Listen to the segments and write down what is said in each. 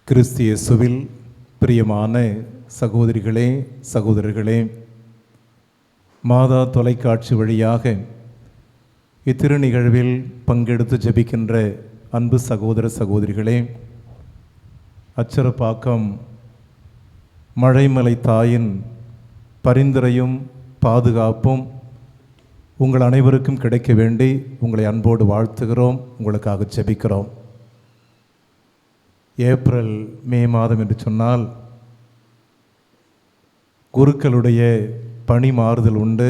கிறிஸ்து இயேசுவில் பிரியமான சகோதரிகளே சகோதரர்களே, மாதா தொலைக்காட்சி வழியாக இத்திருநிகழ்வில் பங்கெடுத்து ஜெபிக்கின்ற அன்பு சகோதர சகோதரிகளே, அச்சரப்பாக்கம் மழைமலை தாயின் பரிந்துரையும் பாதுகாப்பும் உங்கள் அனைவருக்கும் கிடைக்க வேண்டி உங்களை அன்போடு வாழ்த்துகிறோம், உங்களுக்காக ஜெபிக்கிறோம். ஏப்ரல் மே மாதம் என்று சொன்னால் குருக்களுடைய பணி மாறுதல் உண்டு,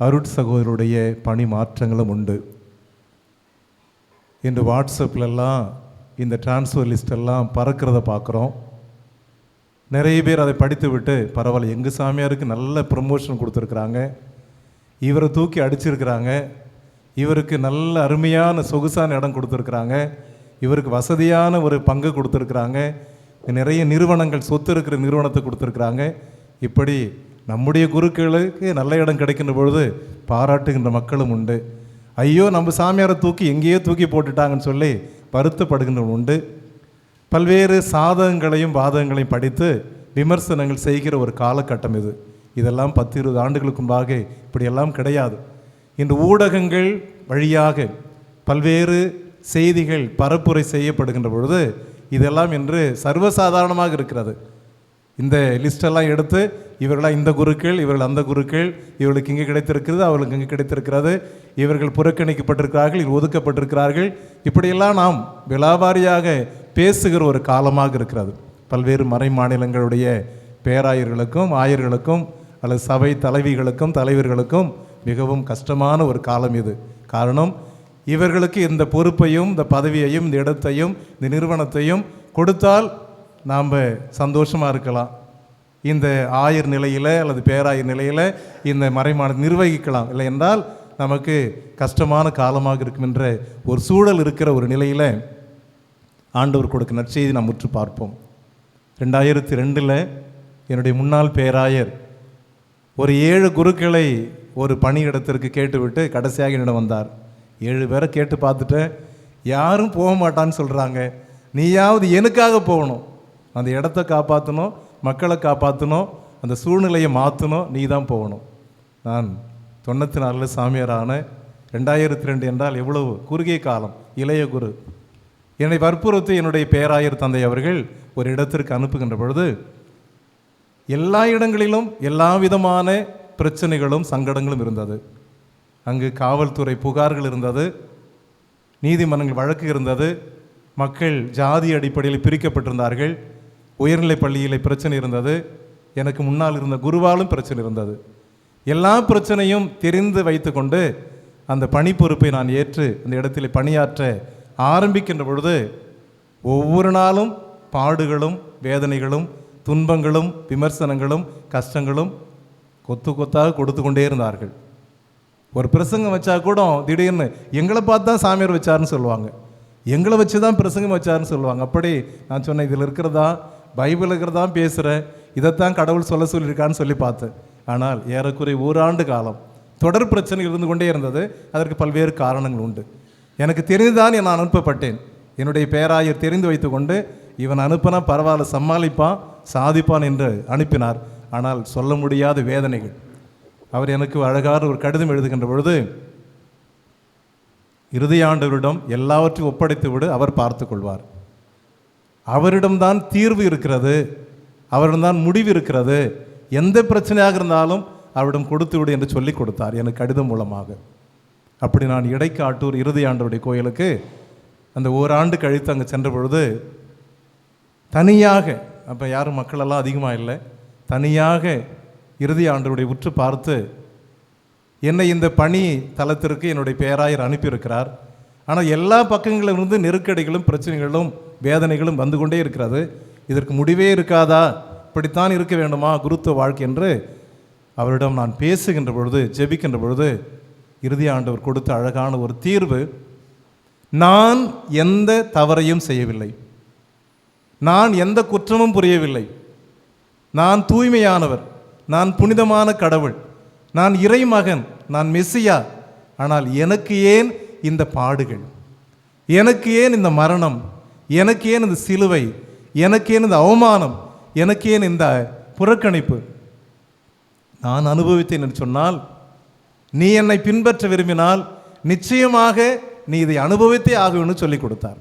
அருட்சகோதரருடைய பணி மாற்றங்களும் உண்டு. இன்று வாட்ஸ்அப்லெல்லாம் இந்த டிரான்ஸ்ஃபர் லிஸ்டெல்லாம் பறக்கிறத பார்க்குறோம். நிறைய பேர் அதை படித்து விட்டு பரவாயில்ல, எங்கள் சாமியாருக்கு நல்ல ப்ரமோஷன் கொடுத்துருக்குறாங்க, இவரை தூக்கி அடிச்சிருக்கிறாங்க, இவருக்கு நல்ல அருமையான சொகுசான இடம் கொடுத்துருக்குறாங்க, இவருக்கு வசதியான ஒரு பங்கு கொடுத்துருக்குறாங்க, நிறைய நிறுவனங்கள் சொத்து இருக்கிற நிறுவனத்தை கொடுத்துருக்குறாங்க. இப்படி நம்முடைய குருக்களுக்கு நல்ல இடம் கிடைக்கின்ற பொழுது பாராட்டுகின்ற மக்களும் உண்டு. ஐயோ, நம்ம சாமியாரை தூக்கி எங்கேயோ தூக்கி போட்டுட்டாங்கன்னு சொல்லி வருத்தப்படுகின்ற உண்டு. பல்வேறு சாதகங்களையும் பாதகங்களையும் படித்து விமர்சனங்கள் செய்கிற ஒரு காலகட்டம் இது. இதெல்லாம் 10-20 ஆண்டுகளுக்கு முன்பாக இப்படியெல்லாம் கிடையாது. இன்று ஊடகங்கள் வழியாக பல்வேறு செய்திகள் பரப்புரை செய்யப்படுகின்ற பொழுது இதெல்லாம் இன்று சர்வசாதாரணமாக இருக்கிறது. இந்த லிஸ்டெல்லாம் எடுத்து இவர்களாம் இந்த குருக்கள், இவர்கள் அந்த குருக்கள், இவர்களுக்கு இங்கே கிடைத்திருக்கிறது, அவர்களுக்கு இங்கே கிடைத்திருக்கிறது, இவர்கள் புறக்கணிக்கப்பட்டிருக்கிறார்கள், இவர்கள் ஒதுக்கப்பட்டிருக்கிறார்கள், இப்படியெல்லாம் நாம் விலாவாரியாக பேசுகிற ஒரு காலமாக இருக்கிறது. பல்வேறு மறை மாநிலங்களுடைய பேராயர்களுக்கும் ஆயர்களுக்கும் அல்லது சபை தலைவிகளுக்கும் தலைவர்களுக்கும் மிகவும் கஷ்டமான ஒரு காலம் இது. காரணம், இவர்களுக்கு இந்த பொறுப்பையும் இந்த பதவியையும் இந்த இடத்தையும் இந்த நிறுவனத்தையும் கொடுத்தால் நாம் சந்தோஷமாக இருக்கலாம், இந்த ஆயர் நிலையில் அல்லது பேராயர் நிலையில் இந்த மறைமாட நிர்வகிக்கலாம், இல்லை என்றால் நமக்கு கஷ்டமான காலமாக இருக்கும் என்ற ஒரு சூழல் இருக்கிற ஒரு நிலையில் ஆண்டவர் கொடுக்க நற்செய்தி நாம் உற்று பார்ப்போம். 2002 என்னுடைய முன்னாள் பேராயர் ஒரு 7 குருக்களை ஒரு பணியிடத்திற்கு கேட்டுவிட்டு கடைசியாக என்னிடம் வந்தார். 7 பேரை கேட்டு பார்த்துட்டேன், யாரும் போக மாட்டான்னு சொல்கிறாங்க, நீயாவது எனக்காக போகணும், அந்த இடத்த காப்பாற்றணும், மக்களை காப்பாற்றணும், அந்த சூழ்நிலையை மாற்றணும், நீ தான் போகணும். நான் 94 சாமியாரான 2002 என்றால் எவ்வளவு குறுகிய காலம், இளைய குரு. என்னை வற்புறுத்தி என்னுடைய பேராயர் தந்தை அவர்கள் ஒரு இடத்திற்கு அனுப்புகின்ற பொழுது எல்லா இடங்களிலும் எல்லா விதமான பிரச்சனைகளும் சங்கடங்களும் இருந்தது. அங்கு காவல்துறை புகார்கள் இருந்தது, நீதிமன்றங்கள் வழக்கு இருந்தது, மக்கள் ஜாதி அடிப்படையில் பிரிக்கப்பட்டிருந்தார்கள், உயர்நிலைப் பள்ளியில் பிரச்சனை இருந்தது, எனக்கு முன்னால் இருந்த குருவாலும் பிரச்சனை இருந்தது. எல்லா பிரச்சனையும் தெரிந்து வைத்து கொண்டு அந்த பணி பொறுப்பை நான் ஏற்று அந்த இடத்தில் பணியாற்ற ஆரம்பிக்கின்ற பொழுது ஒவ்வொரு நாளும் பாடுகளும் வேதனைகளும் துன்பங்களும் விமர்சனங்களும் கஷ்டங்களும் கொத்து கொத்தாக கொடுத்து கொண்டே இருந்தார்கள். ஒரு பிரசங்கம் வச்சா கூட திடீர்னு எங்களை பார்த்து தான் சாமியார் வச்சாருன்னு சொல்லுவாங்க, எங்களை வச்சு தான் பிரசங்கம் வச்சாருன்னு சொல்லுவாங்க. அப்படி நான் சொன்னேன், இதில் இருக்கிறதா பைபிள் இருக்கிறதா பேசுகிறேன், இதைத்தான் கடவுள் சொல்லியிருக்கான்னு சொல்லி பார்த்தேன். ஆனால் ஏறக்குறைய ஓராண்டு காலம் தொடர் பிரச்சனை இருந்து கொண்டே இருந்தது. அதற்கு பல்வேறு காரணங்கள் உண்டு. எனக்கு தெரிந்துதான் நான் அனுப்பப்பட்டேன். என்னுடைய பேராயர் தெரிந்து வைத்து கொண்டு இவன் அனுப்பினா பரவாயில்ல, சமாளிப்பான், சாதிப்பான் என்று அனுப்பினார். ஆனால் சொல்ல முடியாத வேதனைகள். அவர் எனக்கு அழகான ஒரு கடிதம் எழுதுகின்ற பொழுது, இறுதி ஆண்டவரிடம் எல்லாவற்றையும் ஒப்படைத்து விடு, அவர் பார்த்து கொள்வார், அவரிடம்தான் தீர்வு இருக்கிறது, அவரிடம்தான் முடிவு இருக்கிறது, எந்த பிரச்சனையாக இருந்தாலும் அவரிடம் கொடுத்து விடு என்று சொல்லி கொடுத்தார் எனக்கு கடிதம் மூலமாக. அப்படி நான் இடைக்காட்டூர் இறுதி ஆண்டவருடைய கோயிலுக்கு அந்த ஓராண்டு கழித்து அங்கே சென்ற பொழுது தனியாக, அப்போ யாரும் மக்களெல்லாம் அதிகமாக இல்லை, தனியாக இறுதி ஆண்டவருடைய உற்று பார்த்து, என்னை இந்த பணி தளத்திற்கு என்னுடைய பேராயர் அனுப்பியிருக்கிறார், ஆனால் எல்லா பக்கங்களிலிருந்து நெருக்கடிகளும் பிரச்சனைகளும் வேதனைகளும் வந்து கொண்டே இருக்கிறது, இதற்கு முடிவே இருக்காதா, இப்படித்தான் இருக்க வேண்டுமா குருத்துவ வாழ்க்கை என்று அவரிடம் நான் பேசுகின்ற பொழுது ஜெபிக்கின்ற பொழுது இறுதி ஆண்டவர் கொடுத்த அழகான ஒரு தீர்வு, நான் எந்த தவறையும் செய்யவில்லை, நான் எந்த குற்றமும் புரியவில்லை, நான் தூய்மையானவர், நான் புனிதமான கடவுள், நான் இறைமகன், நான் மெசியா, ஆனால் எனக்கு ஏன் இந்த பாடுகள், எனக்கு ஏன் இந்த மரணம், எனக்கு ஏன் இந்த சிலுவை, எனக்கேன் இந்த அவமானம், எனக்கேன் இந்த புறக்கணிப்பு? நான் அனுபவித்தேன் என்று சொன்னால், நீ என்னை பின்பற்ற விரும்பினால் நிச்சயமாக நீ இதை அனுபவித்தே ஆகும்னு சொல்லி கொடுத்தார்.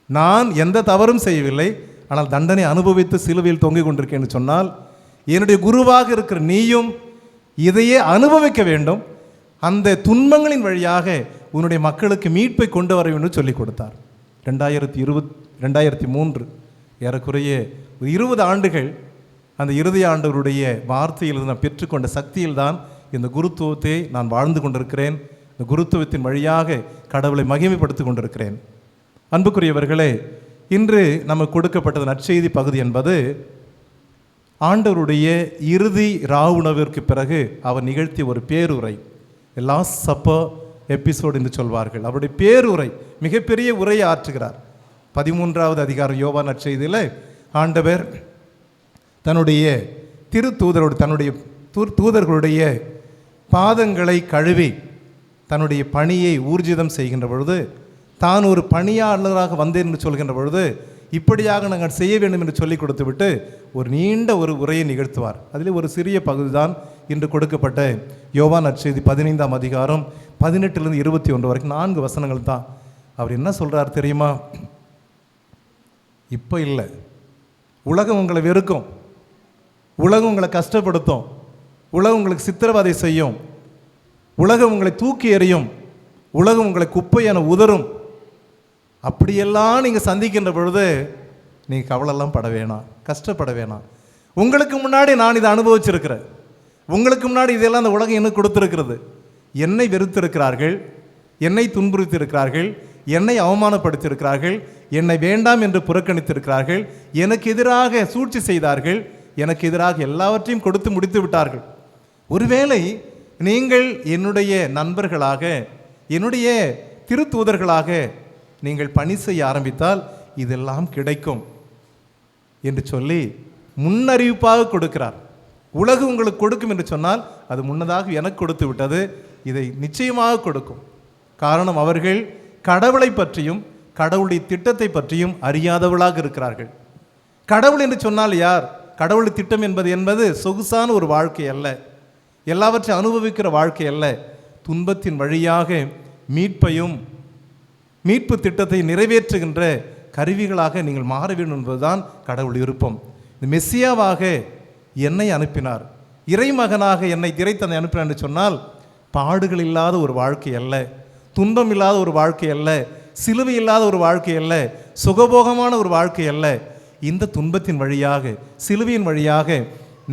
நான் எந்த தவறும் செய்யவில்லை, ஆனால் தண்டனை அனுபவித்து சிலுவையில் தொங்கிக் கொண்டிருக்கேன்னு சொன்னால், என்னுடைய குருவாக இருக்கிற நீயும் இதையே அனுபவிக்க வேண்டும். அந்த துன்பங்களின் வழியாக உன்னுடைய மக்களுக்கு மீட்பை கொண்டு வர வேண்டும் சொல்லி கொடுத்தார். 2003 ஏறக்குறைய 20 ஆண்டுகள் அந்த இறுதி ஆண்டவருடைய வார்த்தையில் நான் பெற்றுக்கொண்ட சக்தியில் தான் இந்த குருத்துவத்தை நான் வாழ்ந்து கொண்டிருக்கிறேன். இந்த குருத்துவத்தின் வழியாக கடவுளை மகிமைப்படுத்திக் கொண்டிருக்கிறேன். அன்புக்குரியவர்களே, இன்று நமக்கு கொடுக்கப்பட்டது நற்செய்தி பகுதி என்பது ஆண்டவருடைய இறுதி ராவுணவிற்கு பிறகு அவர் நிகழ்த்திய ஒரு பேருரை, லாஸ்ட் சப்பர் எபிசோடு என்று சொல்வார்கள். அவருடைய பேருரை, மிகப்பெரிய உரையை ஆற்றுகிறார். 13வது அதிகாரம் யோவான் நற்செய்தியில் ஆண்டவர் தன்னுடைய தன்னுடைய தூதர்களுடைய பாதங்களை கழுவி தன்னுடைய பணியை ஊர்ஜிதம் செய்கின்ற பொழுது, தான் ஒரு பணியாளராக வந்தேன் என்று சொல்கின்ற பொழுது, இப்படியாக நாங்கள் செய்ய வேண்டும் என்று சொல்லிக் கொடுத்து விட்டு ஒரு நீண்ட ஒரு உரையை நிகழ்த்துவார். அதில் ஒரு சிறிய பகுதி தான் இன்று கொடுக்கப்பட்ட யோவான் நற்செய்தி 15ஆம் அதிகாரம் 18லிருந்து 21 வரைக்கும் 4 வசனங்கள் தான். அவர் என்ன சொல்கிறார் தெரியுமா? இப்போ இல்லை, உலகம் உங்களை வெறுக்கும், உலகம் உங்களை கஷ்டப்படுத்தும், உலகம் உங்களுக்கு சித்திரவதை செய்யும், உலகம் உங்களை தூக்கி எறியும், உலகம் உங்களை குப்பை என உதறும். அப்படியெல்லாம் நீங்கள் சந்திக்கின்ற பொழுது நீங்கள் கவலைலாம் பட வேணாம், கஷ்டப்பட வேணாம். உங்களுக்கு முன்னாடி நான் இதை அனுபவிச்சிருக்கிறேன். உங்களுக்கு முன்னாடி இதெல்லாம் அந்த உலகம் எனக்கு கொடுத்துருக்கிறது. என்னை வெறுத்திருக்கிறார்கள், என்னை துன்புறுத்தியிருக்கிறார்கள், என்னை அவமானப்படுத்தியிருக்கிறார்கள், என்னை வேண்டாம் என்று புறக்கணித்திருக்கிறார்கள், எனக்கு எதிராக சூழ்ச்சி செய்தார்கள், எனக்கு எதிராக எல்லாவற்றையும் கொடுத்து முடித்து விட்டார்கள். ஒருவேளை நீங்கள் என்னுடைய நண்பர்களாக, என்னுடைய திருத்தூதர்களாக நீங்கள் பணி செய்ய ஆரம்பித்தால் இதெல்லாம் கிடைக்கும் என்று சொல்லி முன்னறிவிப்பாக கொடுக்கிறார். உலகம் உங்களுக்கு கொடுக்கும் என்று சொன்னால் அது முன்னதாக எனக்கு கொடுத்து விட்டது, இதை நிச்சயமாக கொடுக்கும். காரணம், அவர்கள் கடவுளை பற்றியும் கடவுளுடைய திட்டத்தை பற்றியும் அறியாதவர்களாக இருக்கிறார்கள். கடவுள் என்று சொன்னால் யார்? கடவுள் திட்டம் என்பது சொகுசான ஒரு வாழ்க்கை அல்ல, எல்லாவற்றையும் அனுபவிக்கிற வாழ்க்கை அல்ல. துன்பத்தின் வழியாக மீட்பையும் மீட்பு திட்டத்தை நிறைவேற்றுகின்ற கருவிகளாக நீங்கள் மாற வேண்டும் என்பதுதான் கடவுள் விருப்பம். இந்த மெஸ்ஸியாவாக என்னை அனுப்பினார், இறைமகனாக என்னை இறைத்தந்தை அனுப்பினார் என்று சொன்னால் பாடுகள் இல்லாத ஒரு வாழ்க்கை அல்ல, துன்பம் இல்லாத ஒரு வாழ்க்கை அல்ல, சிலுவை இல்லாத ஒரு வாழ்க்கை அல்ல, சுகபோகமான ஒரு வாழ்க்கை அல்ல. இந்த துன்பத்தின் வழியாக, சிலுவையின் வழியாக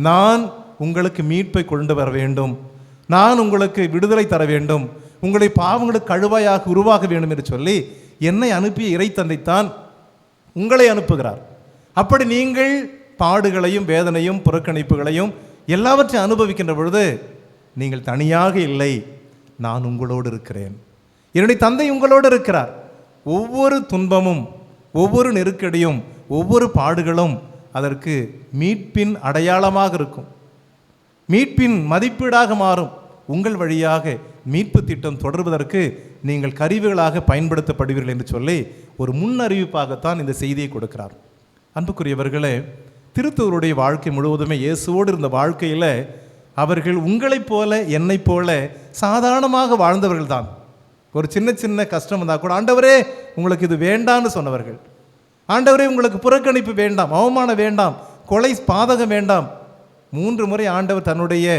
நான் உங்களுக்கு மீட்பை கொண்டு வர வேண்டும், நான் உங்களுக்கு விடுதலை தர வேண்டும், உங்களை பாவங்களுக்கு கழுவாயாக உருவாக வேண்டும் என்று சொல்லி என்னை அனுப்பிய இறைத்தந்தைத்தான் உங்களை அனுப்புகிறார். அப்படி நீங்கள் பாடுகளையும் வேதனையும் புறக்கணிப்புகளையும் எல்லாவற்றையும் அனுபவிக்கின்ற பொழுது நீங்கள் தனியாக இல்லை, நான் உங்களோடு இருக்கிறேன், என்னுடைய தந்தை உங்களோடு இருக்கிறார். ஒவ்வொரு துன்பமும், ஒவ்வொரு நெருக்கடியும், ஒவ்வொரு பாடுகளும் அதற்கு மீட்பின் அடையாளமாக இருக்கும், மீட்பின் மதிப்பீடாக மாறும். உங்கள் வழியாக மீட்பு திட்டம் தொடர்வதற்கு நீங்கள் கருவிகளாக பயன்படுத்தப்படுவீர்கள் என்று சொல்லி ஒரு முன்னறிவிப்பாகத்தான் இந்த செய்தியை கொடுக்கிறார். அன்புக்குரியவர்களே, திருத்தூதருடைய வாழ்க்கை முழுவதுமே இயேசுவோடு இருந்த வாழ்க்கையில் அவர்கள் உங்களைப் போல என்னைப் போல சாதாரணமாக வாழ்ந்தவர்கள் தான். ஒரு சின்ன சின்ன கஷ்டம் வந்தால் கூட, ஆண்டவரே உங்களுக்கு இது வேண்டான்னு சொன்னவர்கள், ஆண்டவரே உங்களுக்கு புறக்கணிப்பு வேண்டாம், அவமானம் வேண்டாம், கொலை பாதகம் வேண்டாம். 3 முறை ஆண்டவர் தன்னுடைய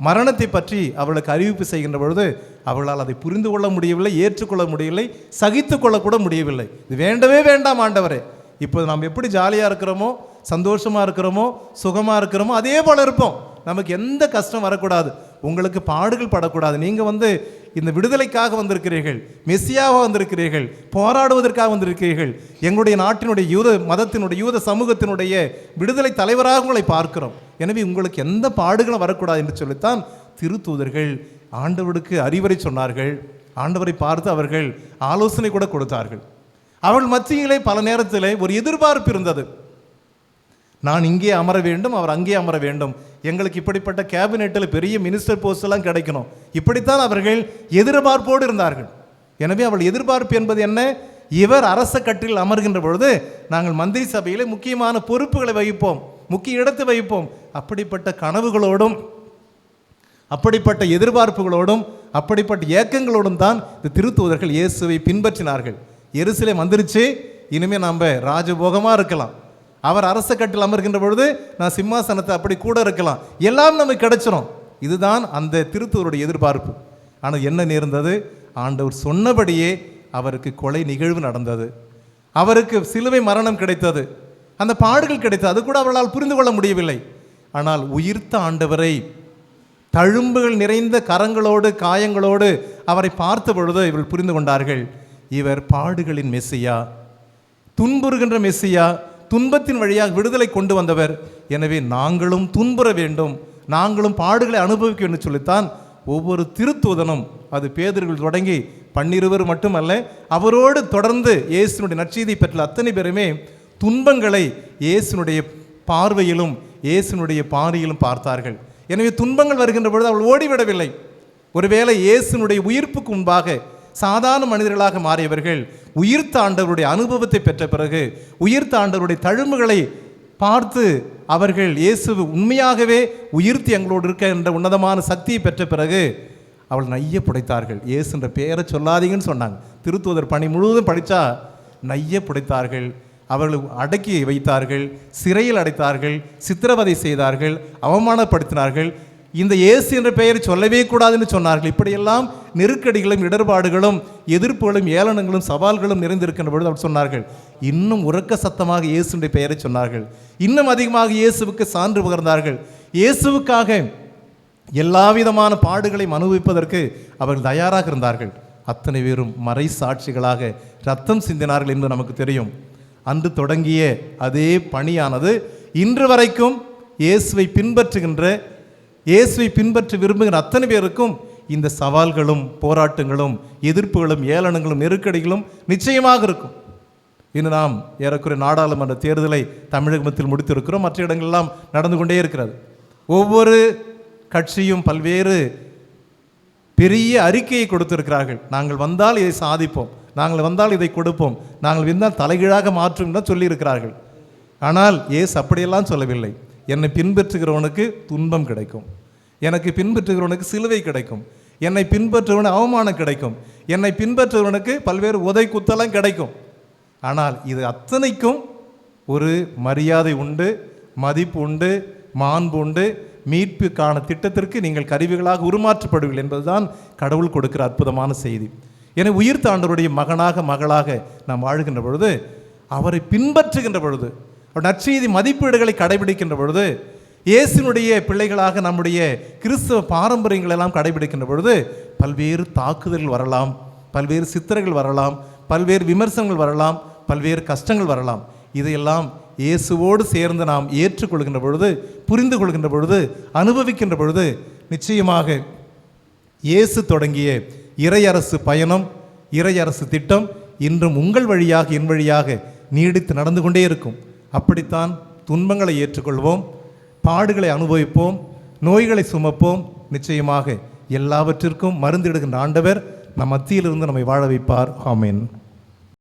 மரணத்தை பற்றி அவளுக்கு அறிவிப்பு செய்கின்ற பொழுது அவளால் அதை புரிந்து கொள்ள முடியவில்லை, ஏற்றுக்கொள்ள முடியவில்லை, சகித்து கொள்ளக்கூட முடியவில்லை. இது வேண்டவே வேண்டாம் ஆண்டவரே, இப்போ நாம் எப்படி ஜாலியாக இருக்கிறோமோ, சந்தோஷமாக இருக்கிறோமோ, சுகமாக இருக்கிறோமோ அதே போல் இருப்போம், நமக்கு எந்த கஷ்டம் வரக்கூடாது, உங்களுக்கு பாடுகள் படக்கூடாது. நீங்கள் இந்த விடுதலைக்காக வந்திருக்கிறீர்கள், மெஸ்ஸியாவாக வந்திருக்கிறீர்கள், போராடுவதற்காக வந்திருக்கிறீர்கள், எங்களுடைய நாட்டினுடைய யூத மதத்தினுடைய யூத சமூகத்தினுடைய விடுதலை தலைவராக உங்களை பார்க்கிறோம், எனவே உங்களுக்கு எந்த பாடுகளும் வரக்கூடாது என்று சொல்லித்தான் திருத்தூதர்கள் ஆண்டவருக்கு அறிவுரை சொன்னார்கள். ஆண்டவரை பார்த்து அவர்கள் ஆலோசனை கூட கொடுத்தார்கள். அவர்கள் மத்தியிலே பல நேரத்தில் ஒரு எதிர்பார்ப்பு இருந்தது, நான் இங்கே அமர வேண்டும், அவர் அங்கே அமர வேண்டும், எங்களுக்கு இப்படிப்பட்ட கேபினெட்டில் பெரிய மினிஸ்டர் போஸ்ட் எல்லாம் கிடைக்கணும், இப்படித்தான் அவர்கள் எதிர்பார்ப்போடு இருந்தார்கள். எனவே அவள் எதிர்பார்ப்பு என்பது என்ன? இவர் அரச கட்டில் அமர்கின்ற பொழுது நாங்கள் மந்திரி சபையிலே முக்கியமான பொறுப்புகளை வகிப்போம், முக்கிய இடத்தை வகிப்போம். அப்படிப்பட்ட கனவுகளோடும் அப்படிப்பட்ட எதிர்பார்ப்புகளோடும் அப்படிப்பட்ட ஏக்கங்களோடும் தான் இந்த திருத்தூதர்கள் இயேசுவை பின்பற்றினார்கள். எருசலேம் வந்துருச்சு, இனிமேல் நாம் ராஜபோகமாக இருக்கலாம், அவர் அரச கட்டில் அமர்கின்ற பொழுது நான் சிம்மாசனத்தை அப்படி கூட இருக்கலாம், எல்லாம் நமக்கு கிடைச்சிரும். இதுதான் அந்த திருத்தூதருடைய எதிர்பார்ப்பு. ஆனால் என்ன நேர்ந்தது? ஆண்டவர் சொன்னபடியே அவருக்கு கொலை நிகழ்வு நடந்தது, அவருக்கு சிலுவை மரணம் கிடைத்தது, அந்த பாடுகள் கிடைத்தது. அது கூட அவர்களால் புரிந்து கொள்ள முடியவில்லை. ஆனால் உயிர்த்த ஆண்டவரை தழும்புகள் நிறைந்த கரங்களோடு காயங்களோடு அவரை பார்த்த பொழுது இவர்கள் புரிந்து கொண்டார்கள், இவர் பாடுகளின் மெசியா, துன்புறுகின்ற மெசியா, துன்பத்தின் வழியாக விடுதலை கொண்டு வந்தவர். எனவே நாங்களும் துன்புற வேண்டும், நாங்களும் பாடுகளை அனுபவிக்க வேண்டும் சொல்லித்தான் ஒவ்வொரு திருத்தூதனும், அது பேதுருவில் தொடங்கி 12 மட்டுமல்ல, அவரோடு தொடர்ந்து இயேசுனுடைய நற்செய்தி பெற்ற அத்தனை பேருமே துன்பங்களை இயேசுனுடைய பார்வையிலும் இயேசுனுடைய பாரியிலும் பார்த்தார்கள். எனவே துன்பங்கள் வருகின்ற பொழுது அவள் ஓடிவிடவில்லை. ஒருவேளை இயேசுனுடைய உயிர்ப்புக்கு முன்பாக சாதாரண மனிதர்களாக மாறியவர்கள் உயிர்த்த ஆண்டவருடைய அனுபவத்தை பெற்ற பிறகு, உயிர்த்த ஆண்டவருடைய தழும்புகளை பார்த்து அவர்கள் இயேசு உண்மையாகவே உயிர்த்து எங்களோடு இருக்க என்ற உன்னதமான சக்தியை பெற்ற பிறகு அவள் நைய புடைத்தார்கள். இயேசுன்ற பெயரை சொல்லாதீங்கன்னு சொன்னாங்க. திருத்தூதர் பணி முழுவதும் படித்தா நைய புடைத்தார்கள், அவர்கள் அடக்கி வைத்தார்கள், சிறையில் அடைத்தார்கள், சித்திரவதை செய்தார்கள், அவமானப்படுத்தினார்கள். இந்த இயேசு என்ற பெயரை சொல்லவே கூடாதுன்னு சொன்னார்கள். இப்படியெல்லாம் நெருக்கடிகளும் இடர்பாடுகளும் எதிர்ப்புகளும் ஏளனங்களும் சவால்களும் நிறைந்திருக்கின்ற பொழுது அவர் சொன்னார்கள், இன்னும் உரக்க சத்தமாக இயேசுடைய பெயரை சொன்னார்கள், இன்னும் அதிகமாக இயேசுவுக்கு சான்று பகர்ந்தார்கள். இயேசுவுக்காக எல்லா விதமான பாடுகளையும் அனுபவிப்பதற்கு அவர்கள் தயாராக இருந்தார்கள். அத்தனை பேரும் மறை சாட்சிகளாக ரத்தம் சிந்தினார்கள் என்று நமக்கு தெரியும். அன்று தொடங்கிய அதே பணியானது இன்று வரைக்கும் இயேசுவை பின்பற்றுகின்ற, இயேசுவை பின்பற்றி விரும்புகிற அத்தனை பேருக்கும் இந்த சவால்களும் போராட்டங்களும் எதிர்ப்புகளும் ஏளனங்களும் நெருக்கடிகளும் நிச்சயமாக இருக்கும். இன்று நாம் ஏறக்குறைய நாடாளுமன்ற தேர்தலை தமிழகத்தில் முடித்திருக்கிறோம், மற்ற இடங்களெல்லாம் நடந்து கொண்டே இருக்கிறது. ஒவ்வொரு கட்சியும் பல்வேறு பெரிய அறிக்கையை கொடுத்திருக்கிறார்கள். நாங்கள் வந்தால் இதை சாதிப்போம், நாங்கள் வந்தால் இதை கொடுப்போம், நாங்கள் வந்தால் தலைகீழாக மாற்றும் தான் சொல்லியிருக்கிறார்கள். ஆனால் இயேசு அப்படியெல்லாம் சொல்லவில்லை. என்னை பின்பற்றுகிறவனுக்கு துன்பம் கிடைக்கும், எனக்கு பின்பற்றுகிறவனுக்கு சிலுவை கிடைக்கும், என்னை பின்பற்றுகிறவனுக்கு அவமானம் கிடைக்கும், என்னை பின்பற்றுகிறவனுக்கு பல்வேறு உதை குத்தலாம் கிடைக்கும். ஆனால் இது அத்தனைக்கும் ஒரு மரியாதை உண்டு, மதிப்பு உண்டு, மாண்பு உண்டு. மீட்புக்கான திட்டத்திற்கு நீங்கள் கருவிகளாக உருமாற்றப்படுவீர்கள் என்பதுதான் கடவுள் கொடுக்கிற அற்புதமான செய்தி. என உயிர்த்த ஆண்டவருடைய மகனாக மகளாக நாம் வாழ்கின்ற பொழுது, அவரை பின்பற்றுகின்ற பொழுது, நற்செய்தி மதிப்பீடுகளை கடைபிடிக்கின்ற பொழுது, இயேசுனுடைய பிள்ளைகளாக நம்முடைய கிறிஸ்தவ பாரம்பரியங்கள் எல்லாம் கடைபிடிக்கின்ற பொழுது பல்வேறு தாக்குதல்கள் வரலாம், பல்வேறு சித்திரங்கள் வரலாம், பல்வேறு விமர்சனங்கள் வரலாம், பல்வேறு கஷ்டங்கள் வரலாம். இதையெல்லாம் இயேசுவோடு சேர்ந்து நாம் ஏற்றுக்கொள்கின்ற பொழுது, புரிந்து கொள்கின்ற பொழுது, அனுபவிக்கின்ற பொழுது நிச்சயமாக இயேசு தொடங்கிய இறையரசு பயணம், இறையரசு திட்டம் இன்றும் உங்கள் வழியாக என் வழியாக நீடித்து நடந்து கொண்டே இருக்கும். அப்படித்தான் துன்பங்களை ஏற்றுக்கொள்வோம், பாடுகளை அனுபவிப்போம், நோய்களை சுமப்போம். நிச்சயமாக எல்லாவற்றிற்கும் மருந்திடுகின்ற ஆண்டவர் நம் மத்தியிலிருந்து நம்மை வாழ வைப்பார். ஆமென்.